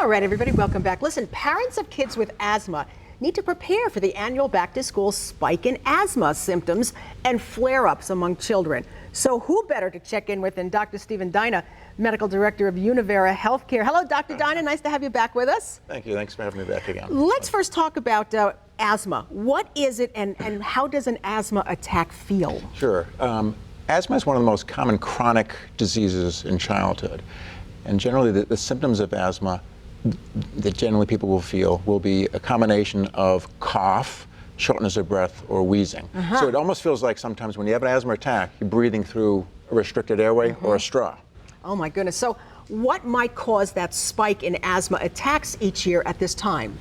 All right, everybody, welcome back. Listen, parents of kids with asthma need to prepare for the annual back-to-school spike in asthma symptoms and flare-ups among children. So who better to check in with than Dr. Dina, Medical Director of Univera Healthcare. Hello, Dr. Dina. Nice to have you back with us. Thank you. Thanks for having me back again. Let's first talk about asthma. What is it, and how does an asthma attack feel? Sure. Asthma is one of the most common chronic diseases in childhood. And generally, the symptoms of asthma that generally people will feel will be a combination of cough, shortness of breath, or wheezing. So it almost feels like sometimes when you have an asthma attack, you're breathing through a restricted airway or a straw. Oh my goodness. So what might cause that spike in asthma attacks each year at this time?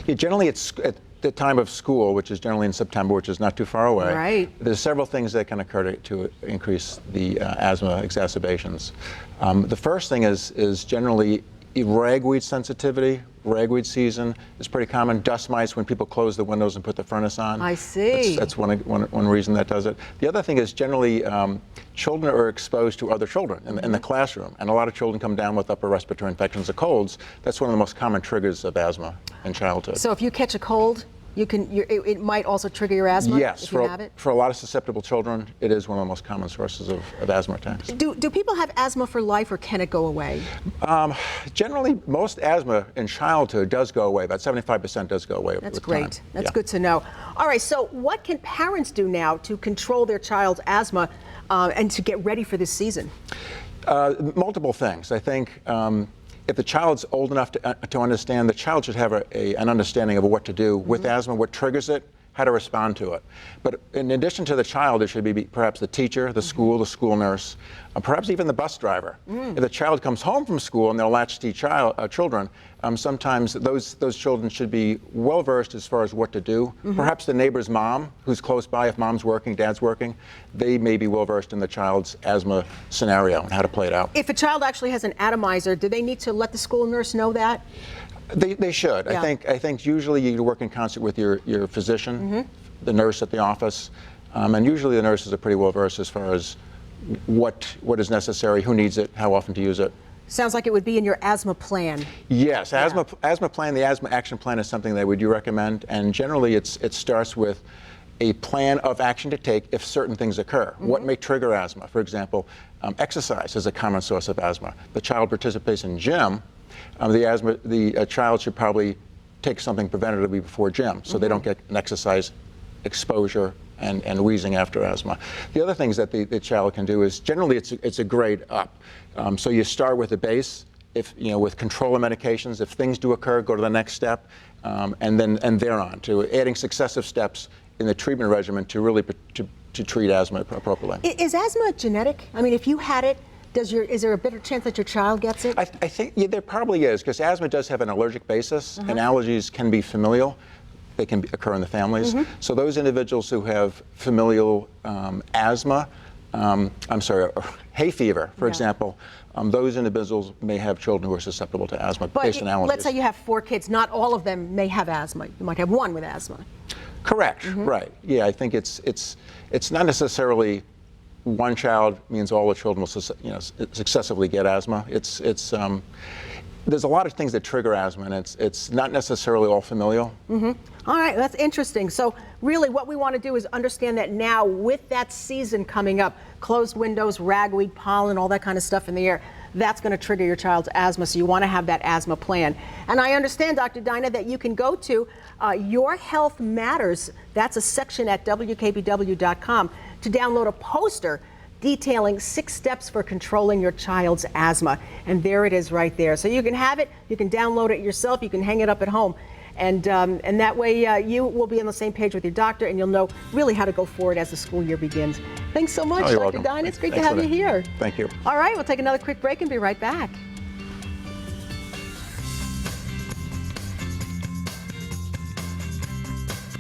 Yeah, generally it's at the time of school, which is generally in September, which is not too far away. Right. There's several things that can occur to increase the asthma exacerbations. The first thing is generally ragweed sensitivity. Ragweed season is pretty common. Dust mites when people close the windows and put the furnace on. I see. That's one reason that does it. The other thing is generally children are exposed to other children in the classroom, and a lot of children come down with upper respiratory infections or colds. That's one of the most common triggers of asthma in childhood. So if you catch a cold, it might also trigger your asthma? Yes, if you have it? For a lot of susceptible children, it is one of the most common sources of asthma attacks. Do people have asthma for life, or can it go away? Generally, most asthma in childhood does go away. About 75% does go away. That's with great. time. That's good to know. All right, so what can parents do now to control their child's asthma and to get ready for this season? Multiple things. I think if the child's old enough to understand, the child should have an understanding of what to do with asthma, what triggers it, how to respond to it. But in addition to the child, there should be perhaps the teacher, the school nurse, perhaps even the bus driver. If the child comes home from school and they're latchkey children, sometimes those children should be well versed as far as what to do. Perhaps the neighbor's mom, who's close by, if mom's working, dad's working, they may be well versed in the child's asthma scenario and how to play it out. If a child actually has an atomizer, do they need to let the school nurse know that? They should. Yeah. I think usually you work in concert with your physician, the nurse at the office, and usually the nurses are pretty well versed as far as what is necessary, who needs it, how often to use it. Sounds like it would be in your asthma plan. Yes, asthma plan, the asthma action plan is something that we do recommend, and generally it starts with a plan of action to take if certain things occur. What may trigger asthma? For example, exercise is a common source of asthma. The child participates in gym. The child should probably take something preventatively before gym so they don't get an exercise exposure and wheezing after asthma. The other things that the child can do is generally it's a grade up. So you start with a base, with control of medications. If things do occur, go to the next step, and thereon to adding successive steps in the treatment regimen to really to treat asthma appropriately. Is asthma genetic? I mean, if you had it, is there a better chance that your child gets it? I think there probably is, because asthma does have an allergic basis, and allergies can be familial. They can occur in the families. So those individuals who have familial asthma, hay fever, for example, those individuals may have children who are susceptible to asthma based on allergies. Let's say you have 4 kids. Not all of them may have asthma. You might have one with asthma. Correct. Right. Yeah, I think it's not necessarily one child means all the children will successively get asthma. There's a lot of things that trigger asthma, and it's not necessarily all familial. All right, that's interesting. So really what we want to do is understand that now with that season coming up, closed windows, ragweed, pollen, all that kind of stuff in the air, that's going to trigger your child's asthma, so you want to have that asthma plan. And I understand, Dr. Dina, that you can go to Your Health Matters. That's a section at WKBW.com to download a poster detailing 6 steps for controlling your child's asthma. And there it is right there. So you can have it, you can download it yourself, you can hang it up at home. And that way you will be on the same page with your doctor, and you'll know really how to go forward as the school year begins. Thanks so much, Dr. Dina. It's great to have you here. Thank you. All right, we'll take another quick break and be right back.